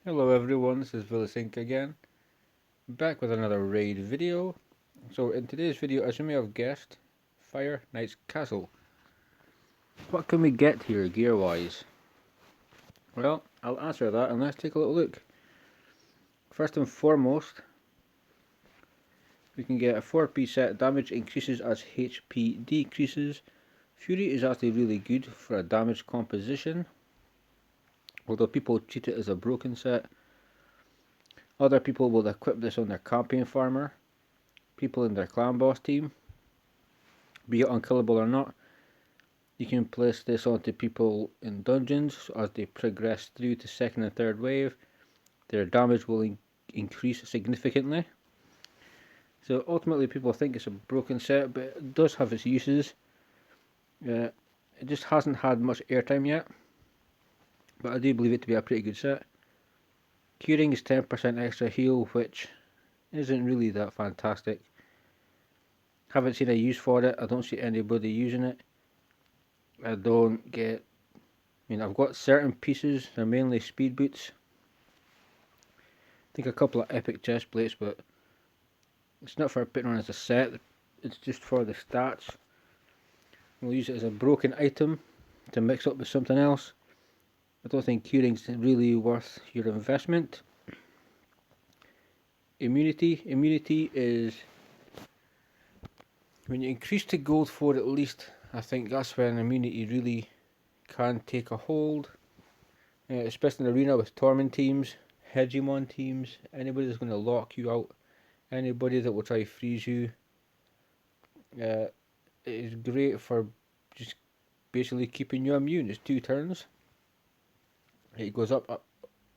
Hello everyone, this is Vilisink again, back with another raid video. So in today's video, as you may have guessed, Fire Knight's Castle. What can we get here gear wise? Well, I'll answer that and let's take a little look. First and foremost, we can get a 4-piece set. Damage increases as HP decreases. Fury is actually really good for a damage composition, although people treat it as a broken set. Other people will equip this on their campaign farmer, people in their clan boss team, be it unkillable or not. You can place this onto people in dungeons, so as they progress through to second and third wave, their damage will increase significantly. So ultimately people think it's a broken set, but it does have its uses. It just hasn't had much airtime yet, but I do believe it to be a pretty good set. Curing is 10% extra heal, which isn't really that fantastic. Haven't seen a use for it, I don't see anybody using it. I've got certain pieces, they're mainly speed boots. I think a couple of epic chest plates, but it's not for putting on as a set, it's just for the stats. We'll use it as a broken item to mix up with something else. I don't think curing's really worth your investment. Immunity is when you increase to gold 4 at least. I think that's when immunity really can take a hold, especially in arena with torment teams, hegemon teams, anybody that's going to lock you out, anybody that will try to freeze you. It is great for just basically keeping you immune. It's 2 turns. It goes up.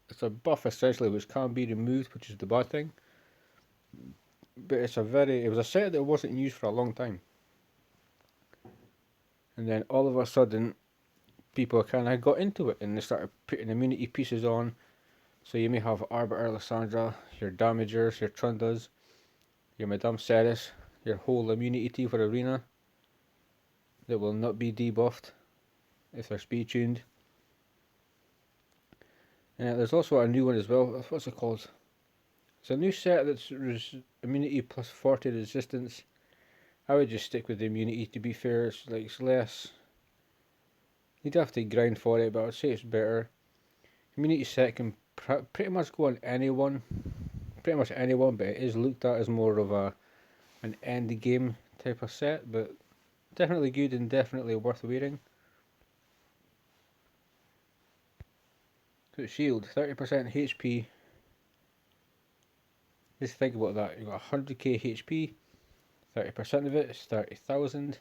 It's a buff essentially which can be removed, which is the bad thing. But it was a set that wasn't used for a long time. And then all of a sudden people kind of got into it and they started putting immunity pieces on. So you may have Arbiter Lysandra, your Damagers, your Trundas, your Madame Ceres, your whole immunity for arena that will not be debuffed if they're speed tuned. And there's also a new one as well. What's it called? It's a new set that's immunity plus 40 resistance. I would just stick with the immunity, to be fair. It's less. You'd have to grind for it, but I'd say it's better. Immunity set can pretty much go on anyone. Pretty much anyone, but it is looked at as more of an end game type of set, but definitely good and definitely worth wearing. So shield, 30% HP. Just think about that. You've got 100k HP. 30% of it is 30,000.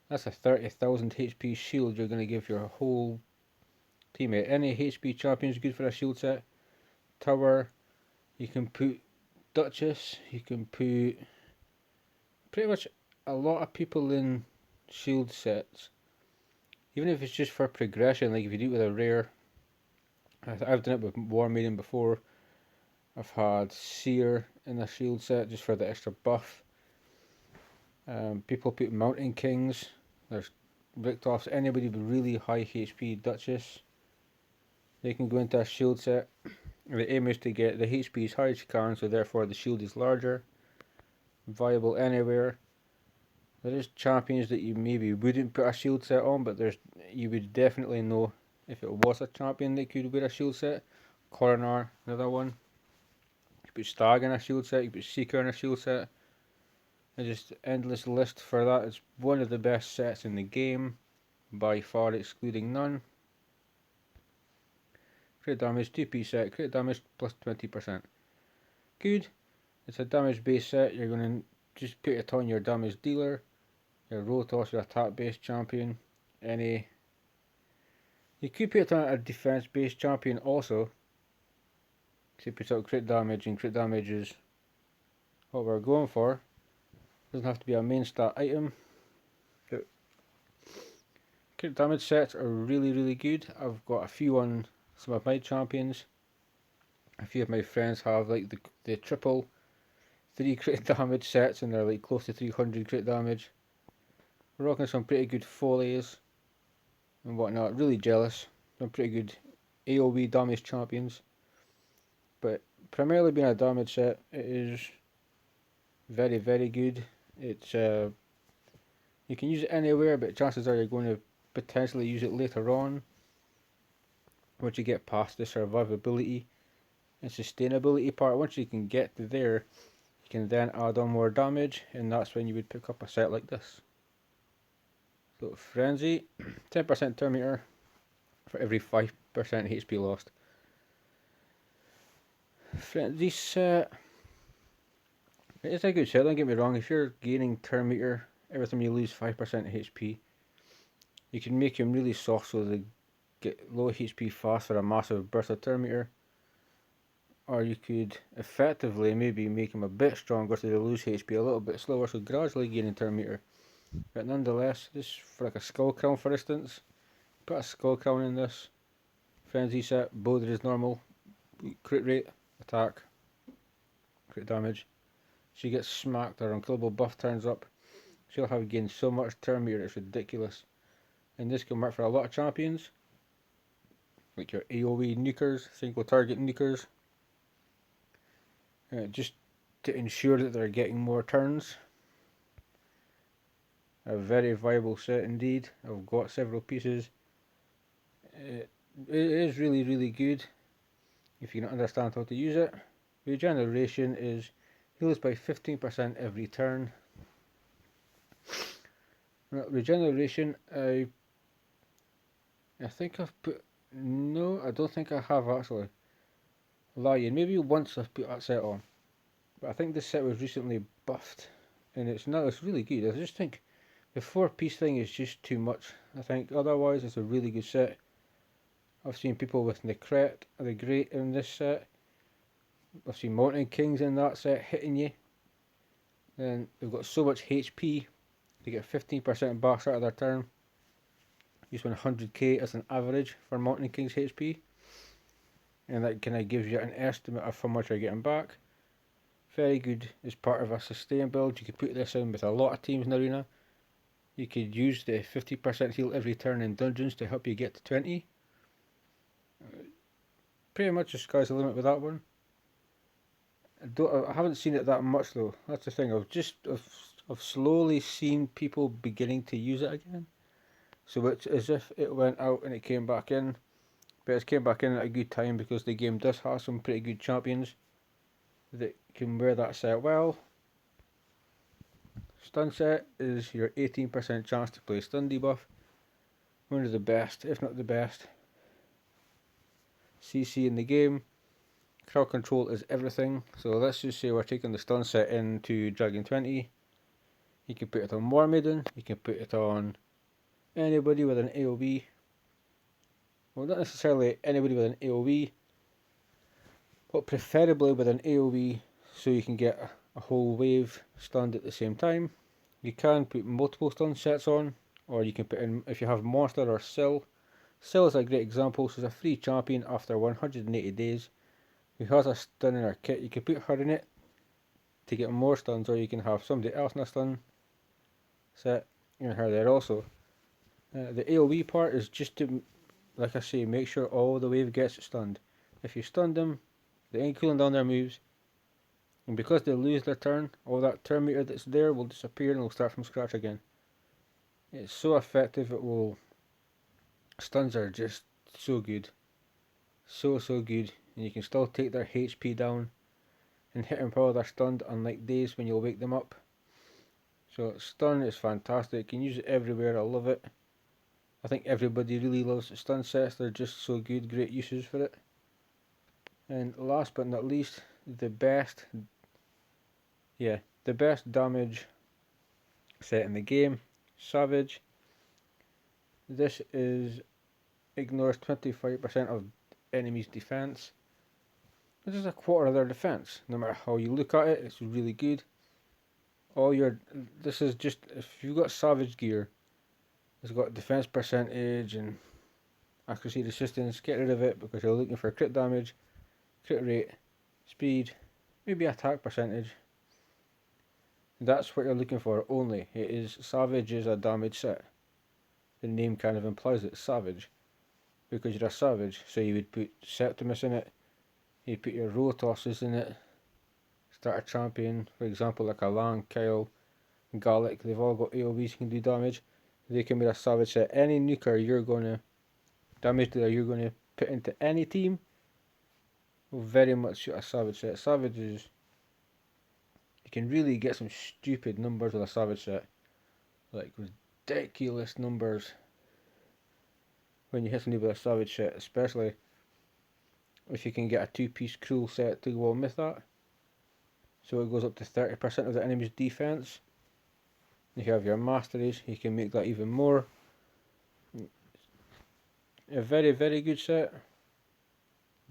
That's a 30,000 HP shield you're going to give your whole teammate. Any HP champion is good for a shield set. Tower, you can put Duchess, you can put pretty much a lot of people in shield sets. Even if it's just for progression, like if you do it with a rare. I've done it with War Maiden before. I've had Seer in a shield set just for the extra buff. People put Mountain Kings. There's Richtoffs. Anybody with really high HP Duchess, they can go into a shield set. The aim is to get the HP as high as you can, so therefore the shield is larger. Viable anywhere. There is champions that you maybe wouldn't put a shield set on, but you would definitely know if it was a champion that could wear a shield set. Coronar, another one. You put Stag in a shield set, you put Seeker in a shield set. There's just endless list for that. It's one of the best sets in the game, by far excluding none. Crit damage, 2-piece set, crit damage plus 20%. Good. It's a damage based set. You're going to just put it on your damage dealer, your Rotos, your attack based champion, any. You could put it on a defense based champion also. So you put out crit damage, and crit damage is what we're going for. Doesn't have to be a main stat item. But crit damage sets are really good. I've got a few on some of my champions. A few of my friends have like the triple 3 crit damage sets, and they're like close to 300 crit damage. We're rocking some pretty good folies and whatnot. Really jealous. Some pretty good AoE damage champions. But primarily being a damage set, it is very, very good. It's you can use it anywhere, but chances are you're going to potentially use it later on once you get past the survivability and sustainability part. Once you can get to there, you can then add on more damage, and that's when you would pick up a set like this. So Frenzy, 10% turn meter for every 5% HP lost. Frenzy set, it's a good set, don't get me wrong. If you're gaining turn meter every time you lose 5% HP, you can make him really soft so they get low HP fast for a massive burst of turn meter. Or you could effectively maybe make him a bit stronger so they lose HP a little bit slower, so gradually gaining turn meter. But nonetheless, this for like a skull crown for instance, put a skull crown in this frenzy set, bolded as normal, crit rate, attack, crit damage. She gets smacked, her unkillable buff turns up. She'll have gained so much turn meter, it's ridiculous. And this can work for a lot of champions, like your AoE nukers, single target nukers. Just to ensure that they're getting more turns. A very viable set indeed. I've got several pieces. It is really, really good if you can understand how to use it. Regeneration is heals by 15% every turn. Regeneration, I think I've put, no, I don't think I have actually. Lying, maybe once I've put that set on, but I think this set was recently buffed, and it's really good. I just think the 4-piece thing is just too much. I think otherwise it's a really good set. I've seen people with Necret, the Great in this set. I've seen Mountain Kings in that set hitting you. Then they've got so much HP, they get 15% back out of their turn. Use 100k as an average for Mountain King's HP. And that kind of gives you an estimate of how much you're getting back. Very good as part of a sustain build. You could put this in with a lot of teams in the arena. You could use the 50% heal every turn in dungeons to help you get to 20. Pretty much the sky's the limit with that one. I haven't seen it that much though. That's the thing. I've slowly seen people beginning to use it again. So it's as if it went out and it came back in. But it came back in at a good time because the game does have some pretty good champions that can wear that set well. Stun set is your 18% chance to play stun debuff. One of the best, if not the best, CC in the game. Crowd control is everything. So let's just say we're taking the stun set into Dragon 20. You can put it on War Maiden, you can put it on anybody with an AoE. Well, not necessarily anybody with an AoE, but preferably with an AoE so you can get a whole wave stunned at the same time. You can put multiple stun sets on, or you can put in, if you have Monster or Syl. Syl is a great example. She's a free champion after 180 days who has a stun in her kit. You can put her in it to get more stuns, or you can have somebody else in a stun set in her there also. The AoE part is just to, like I say, make sure all the wave gets stunned. If you stun them, they ain't cooling down their moves, and because they lose their turn, all that turn meter that's there will disappear and will start from scratch again. It's so effective. Stuns are just so good, so good, and you can still take their HP down and hit them while they're stunned, unlike days when you'll wake them up. So stun is fantastic. You can use it everywhere. I love it. I think everybody really loves the stun sets. They're just so good, great uses for it. And last but not least, the best damage set in the game, Savage. This ignores 25% of enemies' defense. This is a quarter of their defense. No matter how you look at it, it's really good. This is just, if you've got Savage gear, it's got defense percentage and accuracy resistance. Get rid of it because you're looking for crit damage, crit rate, speed, maybe attack percentage. That's what you're looking for only. Savage is a damage set. The name kind of implies it's savage. because you're a savage. So you would put Septimus in it, you'd put your Rotosses in it, start a champion, for example like a Lang, Kyle, Garlic, they've all got AoEs who can do damage. They can be a savage set. Any nuker you're gonna damage that you're gonna put into any team will very much suit a savage set. Savages, you can really get some stupid numbers with a savage set. Like ridiculous numbers when you hit somebody with a savage set, especially if you can get a 2-piece cruel set to go on with that. So it goes up to 30% of the enemy's defense. If you have your masteries, you can make that even more. A very, very good set.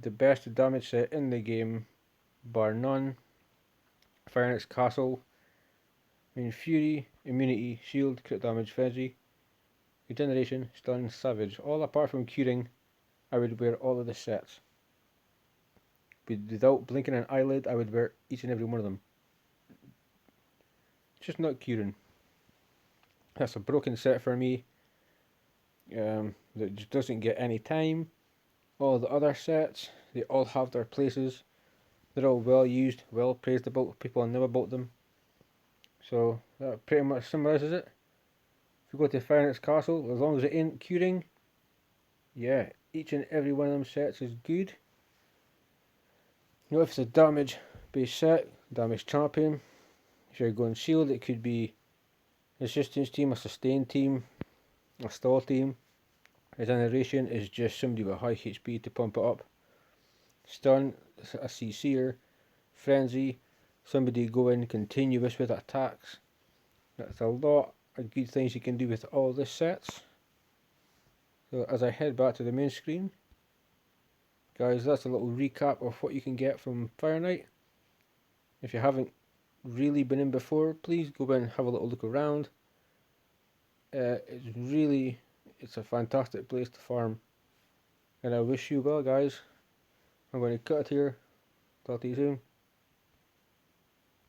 The best damage set in the game, bar none. Firenex Castle. Fury, Immunity, Shield, Crit Damage, Frenzy, Regeneration, Stun, Savage. All apart from curing, I would wear all of the sets. Without blinking an eyelid, I would wear each and every one of them. Just not curing. That's a broken set for me. That just doesn't get any time. All the other sets, they all have their places. They're all well used, well praised about. People never bought them. So that pretty much summarises it. If you go to Firenex Castle, as long as it ain't curing, yeah, each and every one of them sets is good. You know, if it's a damage based set, damage champion. If you're going shield, it could be a resistance team, a sustain team, a stall team. Regeneration is just somebody with high HP to pump it up. Stun, a CC'er. Frenzy, somebody going continuous with attacks. That's a lot of good things you can do with all the sets. So as I head back to the main screen, guys, that's a little recap of what you can get from Fire Knight. If you haven't really been in before, please go in and have a little look around. It's a fantastic place to farm, and I wish you well, guys. I'm going to cut it here. Talk to you soon.